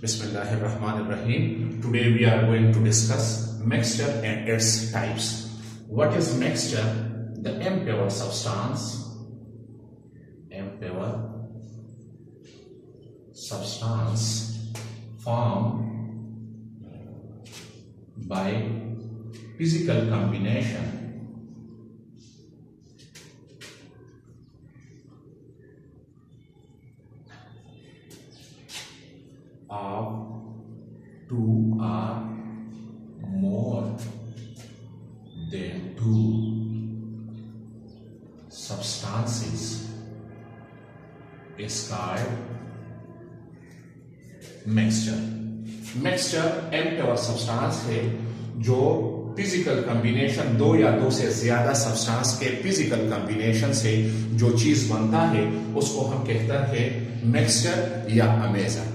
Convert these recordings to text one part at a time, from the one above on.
Bismillahirrahmanirrahim. Today we are going to discuss mixture and its types. What is mixture? The impure substance formed by physical combination of two or more than two substances is called mixture. Mixture impure substance है जो physical combination दो या दो से ज्यादा substance के physical combination से जो चीज बनता है उसको हम कहते हैं मिक्सचर या अमेजर।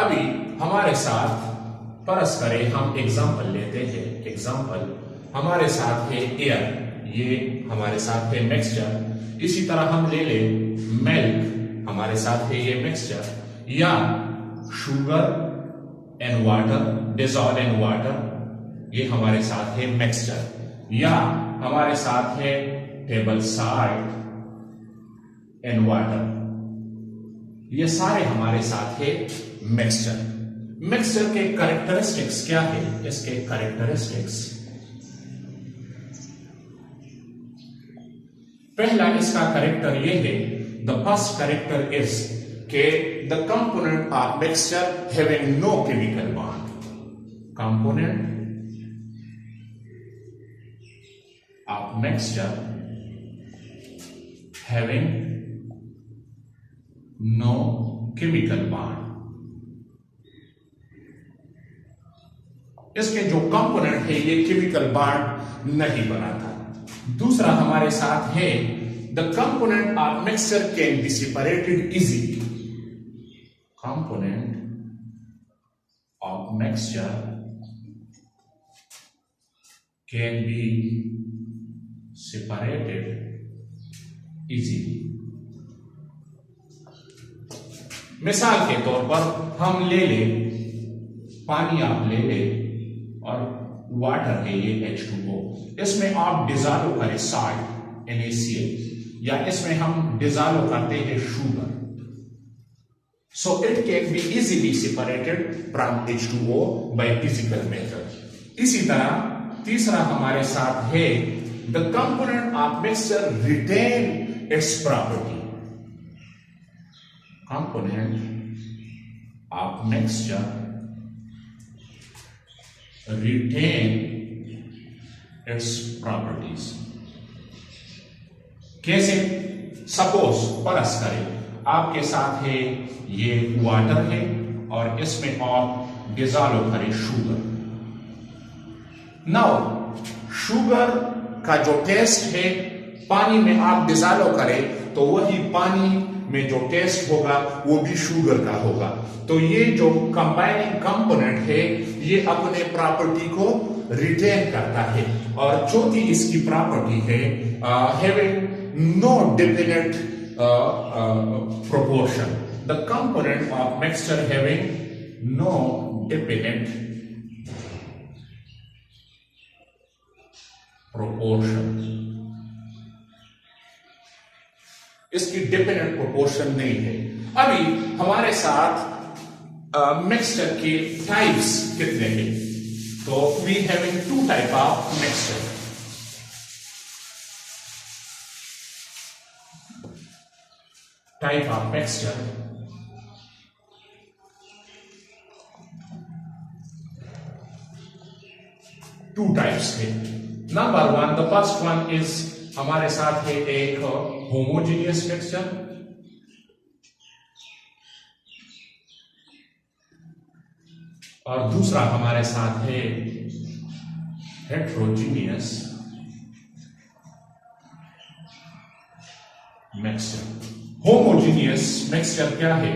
अभी हमारे साथ फर्ज करें हम एग्जांपल लेते हैं। एग्जांपल हमारे साथ है एयर, ये हमारे साथ है मिक्सचर। इसी तरह हम ले ले मिल्क, हमारे साथ है ये मिक्सचर, या sugar and water, dissolve in water, ये हमारे साथ है मिक्सचर, या हमारे साथ है टेबल सॉल्ट एंड वाटर, ये सारे हमारे साथ है मिक्सचर। मिक्सचर के कैरेक्टरिस्टिक्स क्या है? इसके कैरेक्टरिस्टिक्स, पहला इसका कैरेक्टर ये है, द फर्स्ट कैरेक्टर इज के the component of mixture having no chemical bond. Component of mixture having no chemical bond, इसके जो कंपोनेंट है ये केमिकल बॉन्ड नहीं बनाता। दूसरा हमारे साथ है the component of mixture can be separated easily. Component of mixture can be separated easily. मिसाल के तौर पर हम ले ले पानी, आप ले ले और वाटर है ये H2O, इसमें आप डिसॉल्व करें सॉल्ट NaCl, या इसमें हम डिसॉल्व करते हैं sugar, so it can be easily separated from H2O by physical method. इसी तरह तीसरा हमारे साथ है the component of mixture retain its property. कंपोनेंट ऑफ मिक्सचर retain its properties। कैसे? सपोज फर्ज करें आपके साथ है ये वाटर है और इसमें आप डिसॉल्व करें शुगर। नाउ शुगर का जो टेस्ट है पानी में आप डिसॉल्व करें तो वही पानी में जो टेस्ट होगा वो भी शुगर का होगा। तो ये जो कंबाइनिंग कंपोनेंट है ये अपने प्रॉपर्टी को रिटेन करता है। और चौथी इसकी प्रॉपर्टी है having no definite proportion. The component of mixture having no definite proportion, इसकी डिफिनेट प्रोपोर्शन नहीं है। अभी हमारे साथ मिक्सचर के टाइप्स कितने हैं? तो we having two type of mixture. Type of mixture, two types है। Number one, the first one is हमारे साथ है एक होमोजेनियस मिक्सचर, और दूसरा हमारे साथ है हेट्रोजीनियस मिक्सचर। होमोजेनियस मिक्सचर क्या है?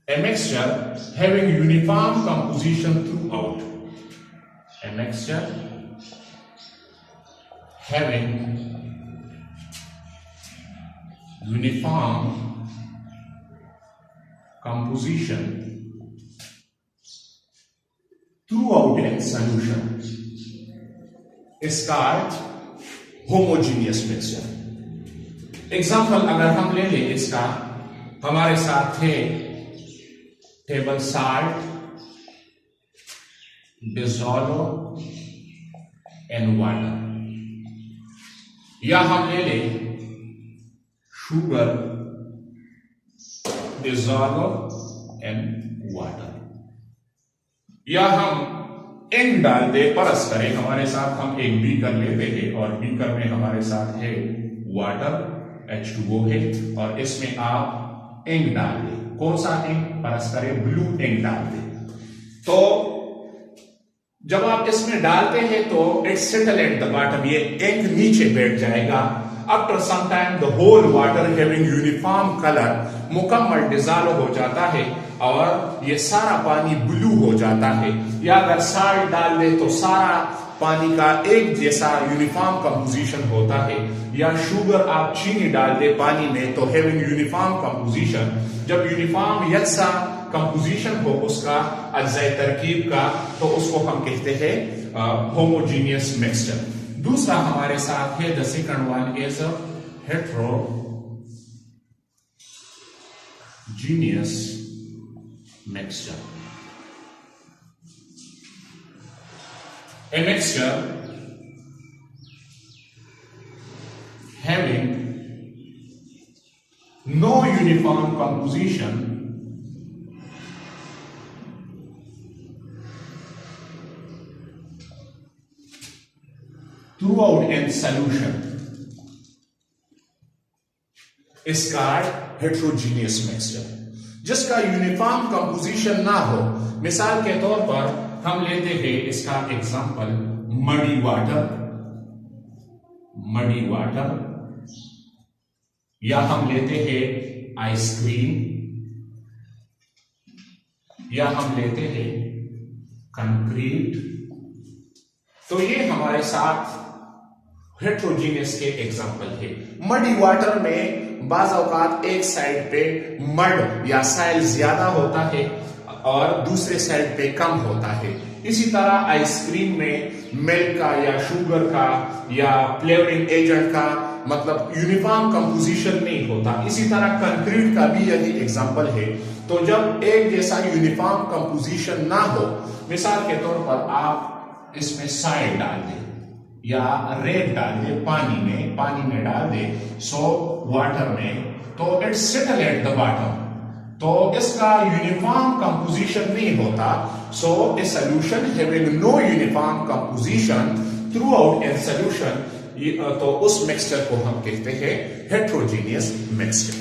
A mixture having uniform composition throughout. A mixture having uniform composition throughout in solution is called homogeneous mixture. Example अगर हम ले लें इसका, हमारे साथ है table salt, dissolve and water, या हम ले लें शुगर, डिसॉल्व एंड वाटर, या हम इंक डाल दे, परस करें। हमारे साथ हम एक बीकर लेते हैं और बीकर में हमारे साथ है वाटर H2O है, और इसमें आप इंक डाल दें। कौन सा इंक? परस करें, ब्लू इंक डाल दें। तो जब आप इसमें डालते हैं तो it settle at the bottom, ये इंक नीचे बैठ जाएगा। After some time the whole water having uniform colour मुकम्मल डिसॉल्व हो जाता है और ये सारा पानी ब्लू हो जाता है। या अगर साल्ट डाल दे तो सारा पानी का एक जैसा यूनिफॉर्म कंपोजिशन होता है। या शुगर, आप चीनी डाल दे पानी में तो हैविंग यूनिफॉर्म कंपोजिशन, जब यूनिफॉर्म यकसा कंपोजिशन हो उसका अज्जाए तरकीब का, तो उसको हम कहते हैं होमोजीनियस मिक्सचर। दूसरा हमारे साथ है the second one is heterogeneous mixture. A mixture having no uniform composition throughout in solution is called heterogeneous mixture। जिसका यूनिफॉर्म कंपोजिशन ना हो, मिसाल के तौर पर हम लेते हैं इसका एग्जांपल मडी वाटर, या हम लेते हैं आइसक्रीम, या हम लेते हैं कंक्रीट। तो ये हमारे साथ हेटेरोजीनियस के एग्जांपल है। मडी वाटर में बाज़ औकात एक साइड पे मड या साइल ज्यादा होता है और दूसरे साइड पे कम होता है। इसी तरह आइसक्रीम में मिल्क का या शुगर का या फ्लेवरिंग एजेंट का मतलब यूनिफॉर्म कंपोजिशन नहीं होता। इसी तरह कंक्रीट का भी यही एग्जांपल है। तो जब एक जैसा यूनिफॉर्म कंपोजिशन ना हो, मिसाल के तौर पर आप इसमें साइड डाल दें या रेत डाल दे पानी में डाल दे वाटर में, तो it settle at the bottom, तो इसका यूनिफॉर्म कंपोजिशन नहीं होता। So a solution having no uniform composition throughout in solution, तो उस मिक्सचर को हम कहते हैं हेटेरोजीनियस मिक्सचर।